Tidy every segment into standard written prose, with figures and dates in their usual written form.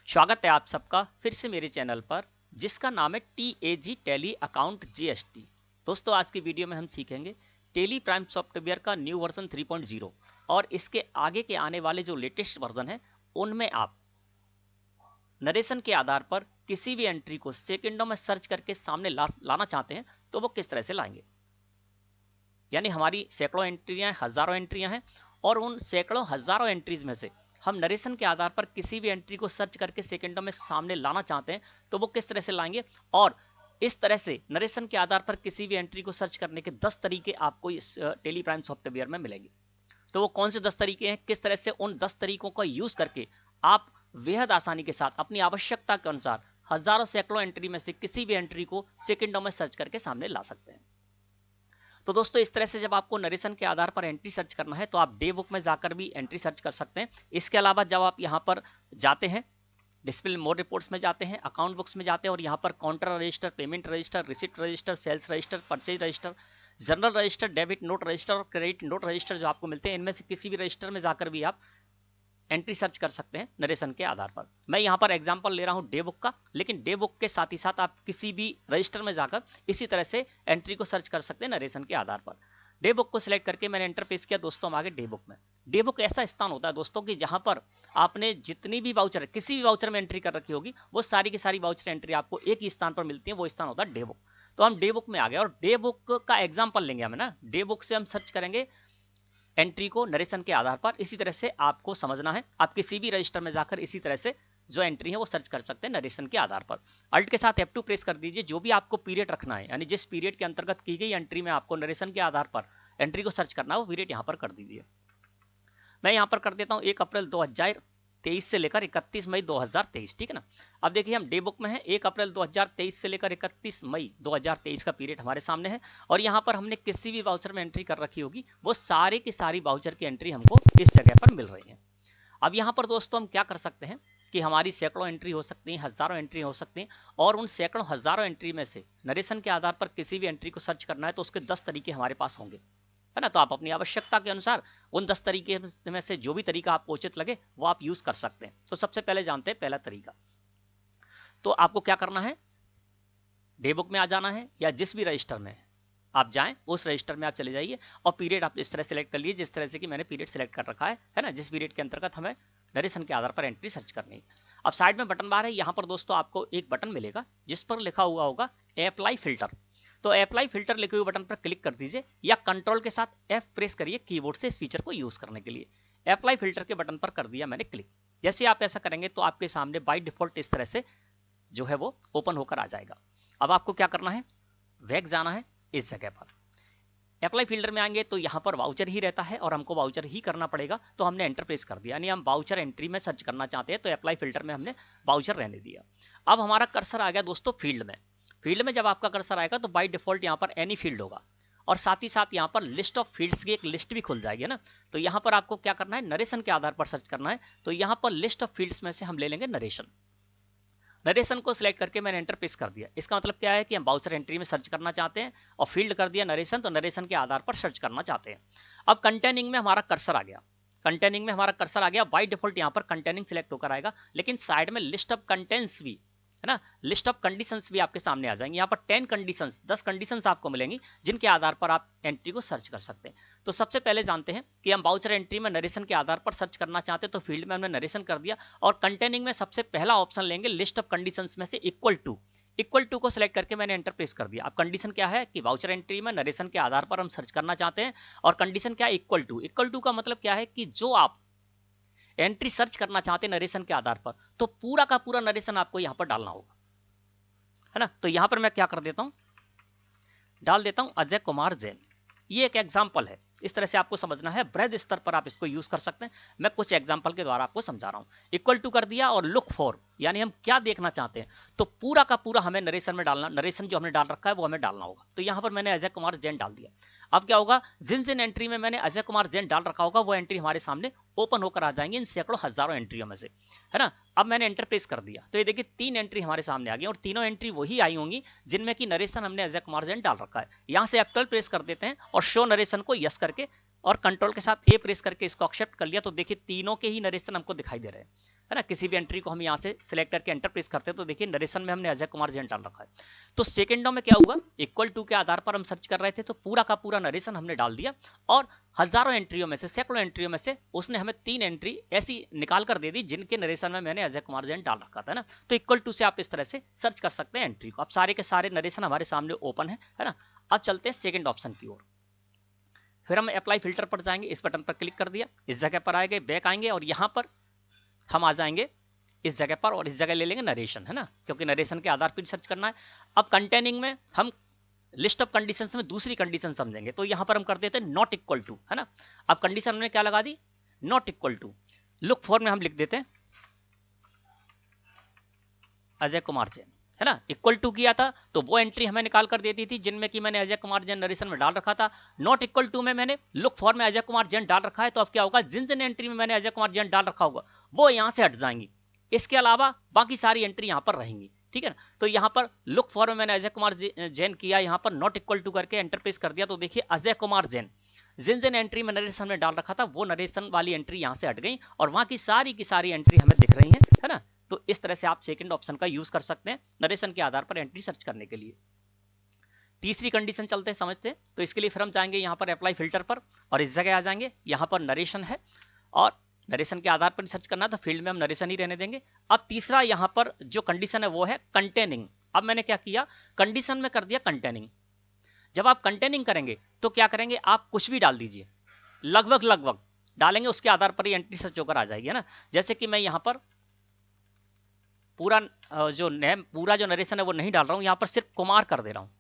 स्वागत है आप सबका फिर से मेरे चैनल पर, जिसका नाम है TAG टैली अकाउंट GST। दोस्तों, आज की वीडियो में हम सीखेंगे टैली प्राइम सॉफ्टवेयर का न्यू वर्जन 3.0 और इसके आगे के आने वाले जो लेटेस्ट वर्जन है उनमें आप नरेशन के आधार पर किसी भी एंट्री को सेकंडों में सर्च करके सामने लाना चाहते हैं तो वो किस तरह से लाएंगे। यानी हमारी सैकड़ों एंट्रियां, हजारों एंट्रियां हैं और उन सैकड़ों हजारों एंट्रीज में से हम नरेशन के आधार पर किसी भी एंट्री को सर्च करके सेकंडों में सामने लाना चाहते हैं तो वो किस तरह से लाएंगे। और इस तरह से नरेशन के आधार पर किसी भी एंट्री को सर्च करने के 10 तरीके आपको इस टैली प्राइम सॉफ्टवेयर में मिलेंगे। तो वो कौन से 10 तरीके हैं, किस तरह से उन 10 तरीकों का यूज करके आप बेहद आसानी के साथ अपनी आवश्यकता के अनुसार हजारों सैकड़ों एंट्री में से किसी भी एंट्री को सेकंडों में सर्च करके सामने ला सकते हैं। तो दोस्तों, इस तरह से जब आपको नरेशन के आधार पर एंट्री सर्च करना है तो आप डे बुक में जाकर भी एंट्री सर्च कर सकते हैं। इसके अलावा जब आप यहाँ पर जाते हैं, डिस्प्ले मोर रिपोर्ट्स में जाते हैं, अकाउंट बुक्स में जाते हैं और यहाँ पर counter register, payment register, receipt register, sales register, purchase register, general register, debit note register और क्रेडिट नोट रजिस्टर जो आपको मिलते हैं, इनमें से किसी भी रजिस्टर में जाकर भी आप एंट्री सर्च कर सकते हैं नरेशन के आधार पर। मैं यहाँ पर एग्जांपल ले रहा हूँ डे बुक का, लेकिन डे बुक के साथ ही साथ आप किसी भी रजिस्टर में जाकर इसी तरह से एंट्री को सर्च कर सकते हैं नरेशन के आधार पर। डे बुक को सिलेक्ट करके मैंने एंटर पेश किया। दोस्तों, हम आगे डे बुक में। डे बुक ऐसा स्थान होता है दोस्तों कि जहां पर आपने जितनी भी वाउचर, किसी भी वाउचर में एंट्री कर रखी होगी, वो सारी की सारी वाउचर एंट्री आपको एक ही स्थान पर मिलती है। वो स्थान होता है डे बुक। तो हम डे बुक में आ गए और डे बुक का एग्जाम्पल लेंगे हम, ना। डे बुक से हम सर्च करेंगे एंट्री को नरेशन के आधार पर। इसी तरह से आपको समझना है, आप किसी भी रजिस्टर में जाकर इसी तरह से जो एंट्री है वो सर्च कर सकते हैं नरेशन के आधार पर। अल्ट के साथ F2 प्रेस कर दीजिए। जो भी आपको पीरियड रखना है, यानी जिस पीरियड के अंतर्गत की गई एंट्री में आपको नरेशन के आधार पर एंट्री को सर्च करना है, वो पीरियड यहाँ पर कर दीजिए। मैं यहाँ पर कर देता हूँ 1 अप्रैल 2023 से लेकर 31 मई 2023, ठीक है ना। अब देखिए, हम डे बुक में हैं। 1 अप्रैल 2023 से लेकर 31 मई 2023 का पीरियड हमारे सामने है और यहाँ पर हमने किसी भी वाउचर में एंट्री कर रखी होगी, वो सारी की सारी वाउचर की एंट्री हमको इस जगह पर मिल रही है। अब यहाँ पर दोस्तों हम क्या कर सकते हैं कि हमारी सैकड़ों एंट्री हो सकती हैं, हजारों एंट्री हो सकती हैं और उन सैकड़ों हजारों एंट्री में से नरेशन के आधार पर किसी भी एंट्री को सर्च करना है तो उसके 10 तरीके हमारे पास होंगे, है ना। तो आप अपनी आवश्यकता के अनुसार उन 10 तरीके में से जो भी तरीका आपको उचित लगे वो आप यूज कर सकते हैं। तो सबसे पहले जानते हैं पहला तरीका। तो आपको क्या करना है, डे बुक में आ जाना है या जिस भी रजिस्टर में आप जाएं उस रजिस्टर में आप चले जाइए और पीरियड आप इस तरह सेलेक्ट कर लीजिए जिस तरह से कि मैंने पीरियड सेलेक्ट कर रखा है ना, जिस पीरियड के अंतर्गत हमें नरेशन के आधार पर एंट्री सर्च करनी है। अब साइड में बटन बार है, यहाँ पर दोस्तों आपको एक बटन मिलेगा जिस पर लिखा हुआ होगा अप्लाई फिल्टर। तो अप्लाई फिल्टर लिखे हुए बटन पर क्लिक कर दीजिए या कंट्रोल के साथ F प्रेस करिए कीबोर्ड से इस फीचर को यूज करने के लिए। अप्लाई फिल्टर के बटन पर कर दिया मैंने क्लिक। जैसे आप ऐसा करेंगे तो आपके सामने बाय डिफॉल्ट इस तरह से जो है वो ओपन होकर आ जाएगा। अब आपको क्या करना है, बैक जाना है इस जगह पर। अप्लाई फिल्टर में आएंगे तो यहाँ पर वाउचर ही रहता है और हमको वाउचर ही करना पड़ेगा। तो हमने एंटर प्रेस कर दिया, यानी हम वाउचर एंट्री में सर्च करना चाहते हैं तो अप्लाई फिल्टर में हमने वाउचर रहने दिया। अब हमारा कर्सर आ गया दोस्तों फील्ड में। फील्ड में जब आपका कर्सर आएगा तो बाय डिफॉल्ट यहाँ पर एनी फील्ड होगा और साथ ही साथ यहाँ पर लिस्ट ऑफ फील्ड्स की एक लिस्ट भी खुल जाएगी ना। तो यहाँ पर आपको क्या करना है, नरेशन के आधार पर सर्च करना है। तो यहाँ पर लिस्ट ऑफ फील्ड्स में से हम ले लेंगे नरेशन। नरेशन को सिलेक्ट करके मैंने एंटर प्रेस कर दिया। इसका मतलब क्या है कि हम वाउचर एंट्री में सर्च करना चाहते हैं और फील्ड कर दिया नरेशन, तो नरेशन के आधार पर सर्च करना चाहते हैं। अब कंटेनिंग में हमारा कर्सर आ गया। कंटेनिंग में हमारा कर्सर आ गया। बाय डिफॉल्ट यहाँ पर कंटेनिंग सिलेक्ट होकर आएगा, लेकिन साइड में लिस्ट ऑफ कंटेंट्स भी है ना, लिस्ट ऑफ कंडीशंस भी आपके सामने आ जाएंगे। यहाँ पर 10 कंडीशंस आपको मिलेंगी जिनके आधार पर आप एंट्री को सर्च कर सकते हैं। तो सबसे पहले जानते हैं कि हम वाउचर एंट्री में नरेशन के आधार पर सर्च करना चाहते हैं तो फील्ड में हमने नरेशन कर दिया और कंटेनिंग में सबसे पहला ऑप्शन लेंगे लिस्ट ऑफ कंडीशंस में से इक्वल टू को सिलेक्ट करके मैंने एंटर प्रेस कर दिया। अब कंडीशन क्या है कि वाउचर एंट्री में नरेशन के आधार पर हम सर्च करना चाहते हैं और कंडीशन क्या है, इक्वल टू का मतलब क्या है कि जो आप एंट्री सर्च करना चाहते हैं नरेशन के आधार पर तो पूरा का पूरा नरेशन आपको यहां पर डालना होगा, है ना। तो यहां पर मैं क्या कर देता हूं, डाल देता हूं अजय कुमार जैन। ये एक एग्जांपल है, इस तरह से आपको समझना है। बृहद स्तर पर आप इसको यूज कर सकते हैं। मैं कुछ एग्जांपल के द्वारा आपको समझा रहा हूं। इक्वल टू कर दिया और लुक फॉर, यानी हम क्या देखना चाहते हैं तो पूरा का पूरा हमें नरेशन में डालना, नरेशन जो हमने डाल रखा है वो हमें डालना होगा। तो यहां पर मैंने अजय कुमार जैन डाल दिया। अब क्या होगा, जिन एंट्री में मैंने अजय कुमार जैन डाल रखा होगा वो एंट्री हमारे सामने ओपन होकर आ जाएंगे इन सैकड़ों हजारों एंट्रियों में से, है ना। अब मैंने एंटर प्रेस कर दिया तो ये देखिए 3 एंट्री हमारे सामने आ गई और तीनों एंट्री वही आई होंगी जिनमें कि नरेशन हमने अजय कुमार जैन डाल रखा है। यहां से F12 प्रेस कर देते हैं और शो नरेशन को यस करके और कंट्रोल के साथ A प्रेस करके इसको एक्सेप्ट कर लिया तो देखिए तीनों के ही नरेशन हमको दिखाई दे रहे हैं। है ना, किसी भी एंट्री को हम यहाँ से सिलेक्ट करके एंटर प्रेस करते हैं तो देखिए नरेशन में हमने अजय कुमार जैन डाल रखा है। तो सेकंडों में क्या हुआ, इक्वल टू के आधार पर हम सर्च कर रहे थे तो पूरा का पूरा नरेशन हमने डाल दिया और हजारों एंट्रियों में से, सैकड़ों एंट्रियों में से उसने हमें 3 एंट्री ऐसी निकाल कर दे दी जिनके नरेशन में मैंने अजय कुमार जैन डाल रखा था ना। तो इक्वल टू से आप इस तरह से सर्च कर सकते हैं एंट्री को। अब सारे के सारे नरेशन हमारे सामने ओपन है ना। अब चलते हैं सेकंड ऑप्शन की ओर। फिर हम अप्लाई फिल्टर पर जाएंगे, इस बटन पर क्लिक कर दिया, इस जगह पर आएंगे, बैक आएंगे और यहाँ पर हम आ जाएंगे इस जगह पर और इस जगह ले लेंगे नरेशन, है ना, क्योंकि नरेशन के आधार पर सर्च करना है। अब कंटेनिंग में हम लिस्ट ऑफ कंडीशंस में दूसरी कंडीशन समझेंगे, तो यहां पर हम कर देते हैं नॉट इक्वल टू, है ना। अब कंडीशन हमने क्या लगा दी, not equal to. Look for में हम लिख देते हैं अजय कुमार जैन, है ना। इक्वल टू किया था तो वो एंट्री हमें निकाल कर देती थी जिनमें कि मैंने अजय कुमार जैन नरेशन में डाल रखा था। नॉट इक्वल टू में मैंने लुक फॉर में अजय कुमार जैन डाल रखा है, तो अब क्या होगा, जिन जिन एंट्री में मैंने अजय कुमार जैन डाल रखा होगा वो यहां से हट जाएंगी, इसके अलावा बाकी सारी एंट्री यहां पर रहेंगी, ठीक है ना। तो यहां पर लुक फॉर में मैंने अजय कुमार जैन किया, यहां पर नॉट इक्वल टू करके एंटर प्रेस कर दिया तो देखिए अजय कुमार जैन जिन जिन एंट्री में नरेशन में डाल रखा था वो नरेशन वाली एंट्री यहां से हट गई और वहां की सारी एंट्री हमें दिख रही है ना। तो इस तरह से आप सेकंड ऑप्शन का यूज कर सकते हैं नरेशन के आधार पर एंट्री सर्च करने के लिए। तीसरी कंडीशन चलते हैं, समझते हैं। तो इसके लिए फिर हम जाएंगे यहाँ पर अप्लाई फिल्टर पर और इस जगह आ जाएंगे, यहाँ पर नरेशन है और नरेशन के आधार पर सर्च करना है तो फील्ड में हम नरेशन ही रहने देंगे। अब तीसरा यहाँ पर जो कंडीशन है वो है कंटेनिंग। अब मैंने क्या किया, कंडीशन में कर दिया कंटेनिंग। जब आप कंटेनिंग करेंगे तो क्या करेंगे, आप कुछ भी डाल दीजिए, लगभग डालेंगे, उसके आधार पर ही एंट्री सर्च होकर आ जाएगी, है ना। जैसे कि मैं यहाँ पर पूरा जो नेम, पूरा जो नरेशन है वो नहीं डाल रहा हूँ, यहाँ पर सिर्फ कुमार कर दे रहा हूँ,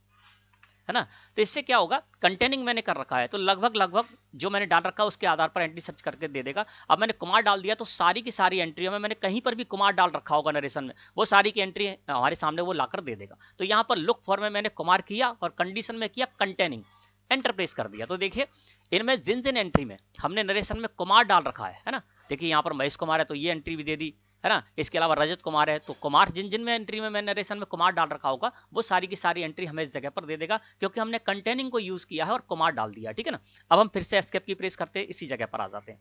है ना। तो इससे क्या होगा, कंटेनिंग मैंने कर रखा है तो लगभग जो मैंने डाल रखा है उसके आधार पर एंट्री सर्च करके दे देगा। अब मैंने कुमार डाल दिया तो सारी की सारी एंट्रियों में मैंने कहीं पर भी कुमार डाल रखा होगा नरेशन में, वो सारी की एंट्री हमारे सामने वो लाकर दे देगा। तो यहाँ पर लुक फॉर में मैंने कुमार किया और कंडीशन में किया कंटेनिंग, एंटर प्रेस कर दिया तो देखिए इनमें जिन जिन एंट्री में हमने नरेशन में कुमार डाल रखा है ना, देखिए यहाँ पर महेश कुमार है तो ये एंट्री भी दे दी, है ना। इसके अलावा रजत कुमार है तो कुमार जिन जिन में एंट्री में मैंने नरेशन में कुमार डाल रखा होगा वो सारी की सारी एंट्री हमें इस जगह पर दे देगा क्योंकि हमने कंटेनिंग को यूज किया है और कुमार डाल दिया, ठीक है ना। अब हम फिर से एस्केप की प्रेस करते हैं, इसी जगह पर आ जाते हैं,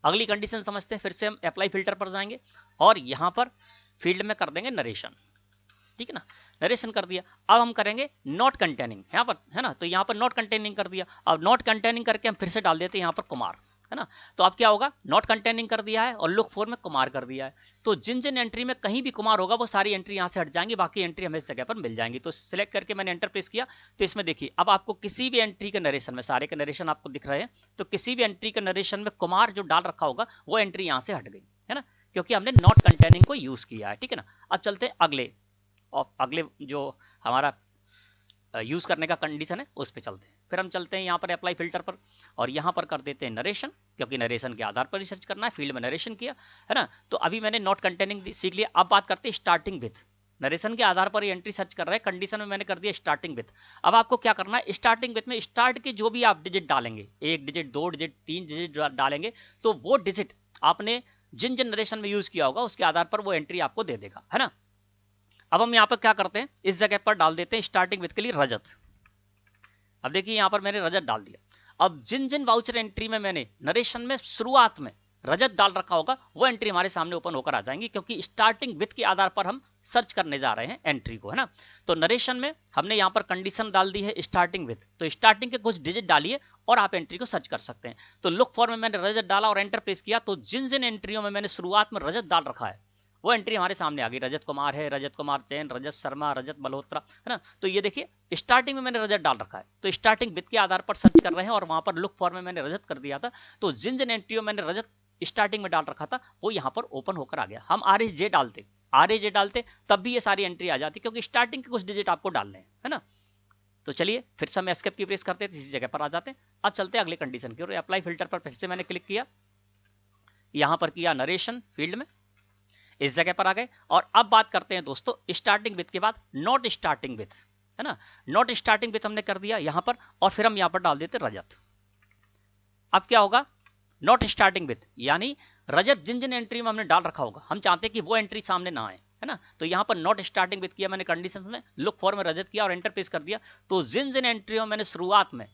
अगली कंडीशन समझते हैं। फिर से हम अप्लाई फिल्टर पर जाएंगे और यहाँ पर फील्ड में कर देंगे नरेशन, ठीक है ना। नरेशन कर दिया, अब हम करेंगे नॉट कंटेनिंग यहाँ पर, है ना। तो यहाँ पर नॉट कंटेनिंग कर दिया, अब नॉट कंटेनिंग करके हम फिर से डाल देते हैं यहाँ पर कुमार, है ना। तो अब क्या होगा, नॉट कंटेनिंग कर दिया है और लुक फॉर में कुमार कर दिया है, तो जिन जिन एंट्री में कहीं भी कुमार होगा वो सारी एंट्री यहाँ से हट जाएंगी, बाकी एंट्री हमें इस जगह पर मिल जाएंगी। तो सिलेक्ट करके मैंने एंटर प्रेस किया तो इसमें देखिए अब आपको किसी भी एंट्री के नरेशन में, सारे के नरेशन आपको दिख रहे हैं, तो किसी भी एंट्री के नरेशन में कुमार जो डाल रखा होगा वो एंट्री यहाँ से हट गई, है ना, क्योंकि हमने नॉट कंटेनिंग को यूज किया है, ठीक है ना। अब चलते हैं अगले, और अगले जो हमारा यूज करने का कंडीशन है उस पे चलते हैं। फिर हम चलते हैं यहाँ पर अप्लाई फिल्टर पर और यहाँ पर कर देते हैं नरेशन, क्योंकि नरेशन के आधार पर रिसर्च करना है, फील्ड में नरेशन किया, है ना। तो अभी मैंने नॉट कंटेनिंग सीख लिया। अब बात करते हैं स्टार्टिंग विथ, नरेशन के आधार पर एंट्री सर्च कर रहे हैं, कंडीशन में मैंने कर दिया स्टार्टिंग विथ। अब आपको क्या करना है, स्टार्टिंग विथ में स्टार्ट के जो भी आप डिजिट डालेंगे, 1 डिजिट 2 डिजिट 3 डिजिट डालेंगे तो वो डिजिट आपने जिन जिन नरेशन में यूज किया होगा उसके आधार पर वो एंट्री आपको दे देगा, है ना। अब हम यहाँ पर क्या करते हैं, इस जगह पर डाल देते हैं स्टार्टिंग विथ के लिए रजत। अब देखिए यहाँ पर मैंने रजत डाल दिया। अब जिन जिन वाउचर एंट्री में मैंने नरेशन में शुरुआत में रजत डाल रखा होगा वो एंट्री हमारे सामने ओपन होकर आ जाएंगी, क्योंकि स्टार्टिंग विथ के आधार पर हम सर्च करने जा रहे हैं एंट्री को, है ना। तो नरेशन में हमने यहाँ पर कंडीशन डाल दी है स्टार्टिंग विथ, तो स्टार्टिंग के कुछ डिजिट डालिए और आप एंट्री को सर्च कर सकते हैं। तो लुक फॉर में मैंने रजत डाला और एंटर प्रेस किया तो जिन जिन एंट्रियों में मैंने शुरुआत में रजत डाल रखा है वो एंट्री हमारे सामने आ गई। रजत कुमार है, रजत कुमार जैन, रजत शर्मा, रजत मल्होत्रा, है ना। तो ये देखिए स्टार्टिंग में मैंने रजत डाल रखा है, तो स्टार्टिंग विथ के आधार पर सर्च कर रहे हैं और वहां पर लुक फॉर में मैंने रजत कर दिया था, तो जिन जिन एंट्रियों में मैंने रजत स्टार्टिंग में डाल रखा था वो यहाँ पर ओपन होकर आ गया। हम RSJ डालते तब भी ये सारी एंट्री आ जाती, क्योंकि स्टार्टिंग के कुछ डिजिट आपको डालने हैं, है ना। तो चलिए फिर से हम एस्केप की प्रेस करते हैं, इसी जगह पर आ जाते हैं। अब चलते हैं अगले कंडीशन की और अप्लाई फिल्टर पर फिर से मैंने क्लिक किया, यहाँ पर किया नरेशन फील्ड में, इस जगह पर आ गए और अब बात करते हैं दोस्तों स्टार्टिंग विथ के बाद नॉट स्टार्टिंग विथ, है ना। नॉट स्टार्टिंग विथ हमने कर दिया यहाँ पर और फिर हम यहाँ पर डाल देते रजत। अब क्या होगा, नॉट स्टार्टिंग विथ यानी रजत जिन जिन एंट्री में हमने डाल रखा होगा हम चाहते हैं कि वो एंट्री सामने ना आए, है ना। तो यहाँ पर नॉट स्टार्टिंग विथ किया मैंने कंडीशंस में, लुक फॉर में रजत किया और एंटर प्रेस कर दिया, तो जिन जिन एंट्रियों मैंने शुरुआत में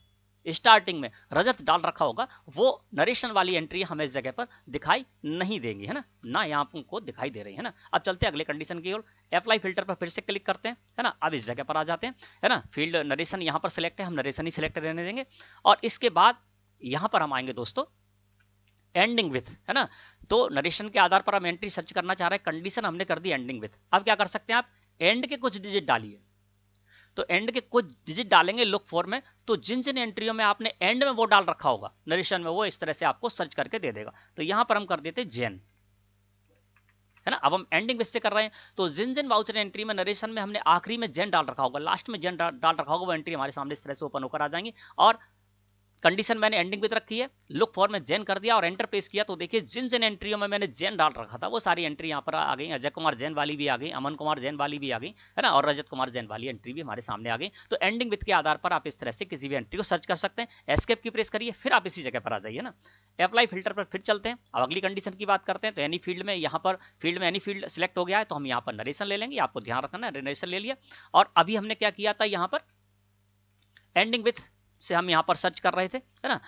स्टार्टिंग में रजत डाल रखा होगा, वो नरेशन वाली एंट्री हमें इस जगह पर दिखाई नहीं देंगी, है ना यहाँ आपको दिखाई दे रही है ना। अब चलते हैं अगले कंडीशन की ओर। अप्लाई फिल्टर पर फिर से क्लिक करते हैं, है ना। अब इस जगह पर आ जाते हैं, है ना। फील्ड नरेशन यहाँ पर सिलेक्ट है, हम नरेशन ही सिलेक्ट रहने देंगे। और इसके बाद यहाँ पर हम आएंगे दोस्तों एंडिंग विथ, है ना। तो नरेशन के आधार पर हम एंट्री सर्च करना चाह रहे हैं, कंडीशन हमने कर दी एंडिंग विथ। अब क्या कर सकते हैं आप, एंड के कुछ डिजिट डालिए। तो एंड के कुछ डिजिट डालेंगे लुक फॉर में, तो जिन जिन एंट्रियों में आपने एंड में वो डाल रखा होगा नरेशन में, वो इस तरह से आपको सर्च करके दे देगा। तो यहां पर हम कर देते जेन, है ना। अब हम एंडिंग विथ से कर रहे हैं, तो जिन जिन वाउचर एंट्री में नरेशन में हमने आखिरी में जेन डाल रखा होगा, लास्ट में जेन डाल रखा होगा, वो एंट्री हमारे सामने इस तरह से ओपन होकर आ जाएंगी। और कंडीशन मैंने एंडिंग विथ रखी है, लुक फॉर में जेन कर दिया और एंटर प्रेस किया, तो देखिए जिन जिन एंट्रियों में मैंने जेन डाल रखा था वो सारी एंट्री यहाँ पर आ गई। अजय कुमार जैन वाली भी आ गई, अमन कुमार जैन वाली भी आ गई, है ना। और रजत कुमार जैन वाली एंट्री भी हमारे सामने आ गई। तो एंडिंग विथ के आधार पर आप इस तरह से किसी भी एंट्री को सर्च कर सकते हैं। एस्केप की प्रेस करिए, फिर आप इसी जगह पर आ जाइए ना। अप्लाई फिल्टर पर फिर चलते हैं। अब अगली कंडीशन की बात करते हैं। तो एनी फील्ड में यहाँ पर फील्ड में एनी फील्ड सिलेक्ट हो गया है, तो हम यहाँ पर नरेशन ले लेंगे। आपको ध्यान रखना है, नरेशन ले लिया। और अभी हमने क्या किया था, यहाँ पर एंडिंग विथ से हम यहाँ पर सर्च कर रहे थे, है ना।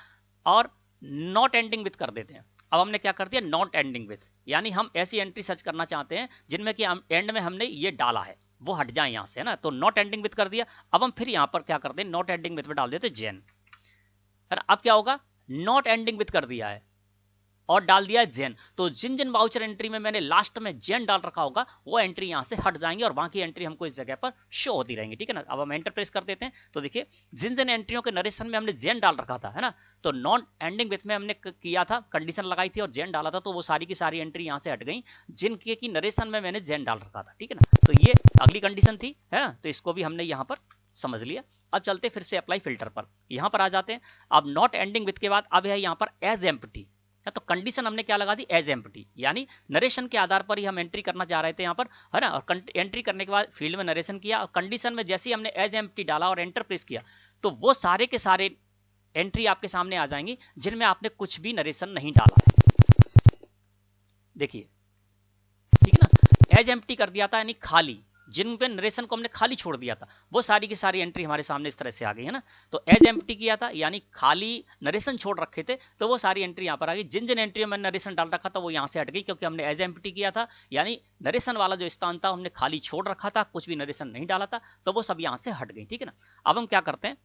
और नॉट एंडिंग विथ कर देते हैं। अब हमने क्या कर दिया, नॉट एंडिंग विथ, यानी हम ऐसी एंट्री सर्च करना चाहते हैं जिनमें कि हम एंड में हमने ये डाला है वो हट जाए यहाँ से, है ना। तो नॉट एंडिंग विथ कर दिया। अब हम फिर यहाँ पर क्या करते हैं, नॉट एंडिंग विथ में डाल देते जेन, है ना। अब क्या होगा, नॉट एंडिंग विथ कर दिया है और डाल दिया है जेन। तो जिन जिन वाउचर एंट्री में मैंने लास्ट में जेन डाल रखा होगा वो एंट्री यहां से हट जाएंगी और बाकी एंट्री हमको इस जगह पर शो होती रहेंगी, ठीक है ना। अब हम एंटर प्रेस कर देते हैं, तो देखिए जिन जिन एंट्रियों के नरेशन में हमने जेन डाल रखा था, है ना, तो नॉन एंडिंग विथ में हमने किया था, कंडीशन लगाई थी और जेन डाला था, तो वो सारी की सारी एंट्री यहां से हट गई जिनके की नरेशन में मैंने जेन डाल रखा था, ठीक है ना। तो ये अगली कंडीशन थी, है ना। तो इसको भी हमने यहाँ पर समझ लिया। अब चलते फिर से अप्लाई फिल्टर पर, यहां पर आ जाते हैं। अब नॉट एंडिंग विथ के बाद अब है यहाँ पर एज एम्प्टी, तो कंडीशन हमने क्या लगा दी, एज एम्प्टी, यानी नरेशन के आधार पर ही हम एंट्री करना चाह रहे थे यहाँ पर, है ना। और एंट्री करने के बाद फील्ड में नरेशन किया और कंडीशन में जैसे ही हमने एज एम्प्टी डाला और एंटर प्रेस किया, तो वो सारे के सारे एंट्री आपके सामने आ जाएंगी जिनमें आपने कुछ भी नरेशन नहीं डाला है। देखिए, ठीक है ना। एज एम्प्टी कर दिया था यानी खाली, जिन पे नरेशन को हमने खाली छोड़ दिया था वो सारी की सारी एंट्री हमारे सामने इस तरह से आ गई, है ना। तो एज एम्प्टी किया था यानी खाली नरेशन छोड़ रखे थे, तो वो सारी एंट्री यहाँ पर आ गई। जिन जिन एंट्री में नरेशन डाल रखा था वो यहाँ से हट गई, क्योंकि हमने एज एम्प्टी किया था, यानी नरेशन वाला जो स्थान था हमने खाली छोड़ रखा था, कुछ भी नरेशन नहीं डाला था, तो वो सब यहाँ से हट गई, ठीक है ना। अब हम क्या करते हैं,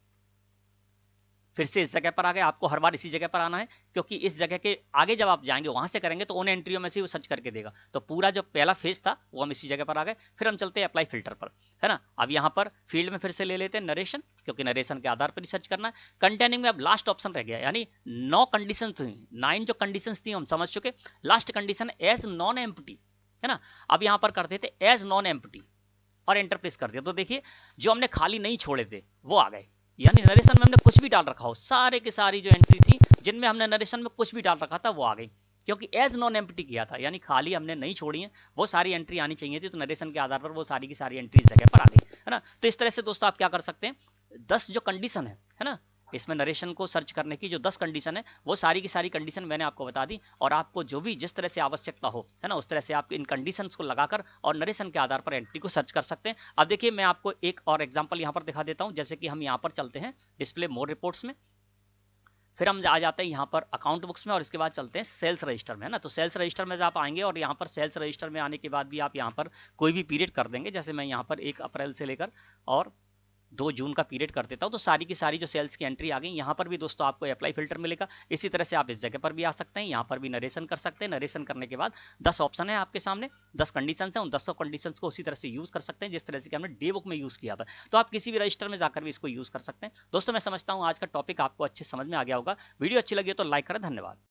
फिर से इस जगह पर आ गए। आपको हर बार इसी जगह पर आना है, क्योंकि इस जगह के आगे जब आप जाएंगे वहां से करेंगे तो उन एंट्रियों में से वो सर्च करके देगा। तो पूरा जो पहला फेज था वो हम इसी जगह पर आ गए। फिर हम चलते हैं अप्लाई फिल्टर पर, है ना। अब यहाँ पर फील्ड में फिर से ले लेते हैं नरेशन, क्योंकि नरेशन के आधार पर ही सर्च करना है। कंटेनिंग में अब लास्ट ऑप्शन रह गया, यानी 9 कंडीशन थी, 9 जो कंडीशन थी हम समझ चुके। Last condition as non empty, है ना। अब यहाँ पर कर देते एज नॉन एम्प्टी और एंटर प्रेस कर दिया, तो देखिए जो हमने खाली नहीं छोड़े थे वो आ गए, यानी नरेशन में हमने कुछ भी डाल रखा हो, सारे की सारी जो एंट्री थी जिनमें हमने नरेशन में कुछ भी डाल रखा था वो आ गई, क्योंकि एज नॉन एम्प्टी किया था, यानी खाली हमने नहीं छोड़ी है, वो सारी एंट्री आनी चाहिए थी। तो नरेशन के आधार पर वो सारी की सारी एंट्री इस जगह पर आ गई, है ना। तो इस तरह से दोस्तों आप क्या कर सकते हैं, 10 जो कंडीशन है ना, इसमें नरेशन को सर्च करने की जो 10 कंडीशन है वो सारी की सारी कंडीशन मैंने आपको बता दी। और आपको जो भी जिस तरह से आवश्यकता हो, है ना, उस तरह से आप इन कंडीशंस को लगाकर और नरेशन के आधार पर एंट्री को सर्च कर सकते हैं। अब देखिए मैं आपको एक और एग्जांपल यहाँ पर दिखा देता हूँ। जैसे कि हम यहाँ पर चलते हैं डिस्प्ले मोर रिपोर्ट्स में, फिर हम आ जाते हैं यहाँ पर अकाउंट बुक्स में और इसके बाद चलते हैं सेल्स रजिस्टर में, है ना। तो सेल्स रजिस्टर में आप आएंगे और यहाँ पर सेल्स रजिस्टर में आने के बाद भी आप यहाँ पर कोई भी पीरियड कर देंगे। जैसे मैं यहाँ पर 1 अप्रैल से लेकर और 2 जून का पीरियड कर देता हूं, तो सारी की सारी जो सेल्स की एंट्री आ गई। यहाँ पर भी दोस्तों आपको अप्लाई फिल्टर मिलेगा। इसी तरह से आप इस जगह पर भी आ सकते हैं, यहाँ पर भी नरेशन कर सकते हैं। नरेशन करने के बाद 10 ऑप्शन है आपके सामने, 10 कंडीशन है, उन 10 कंडीशन को उसी तरह से यूज कर सकते हैं जिस तरह से हमने डे बुक में यूज किया था। तो आप किसी भी रजिस्टर में जाकर भी इसको यूज कर सकते हैं। दोस्तों मैं समझता हूँ आज का टॉपिक आपको अच्छे समझ में आ गया होगा। वीडियो अच्छी लगी तो लाइक करें। धन्यवाद।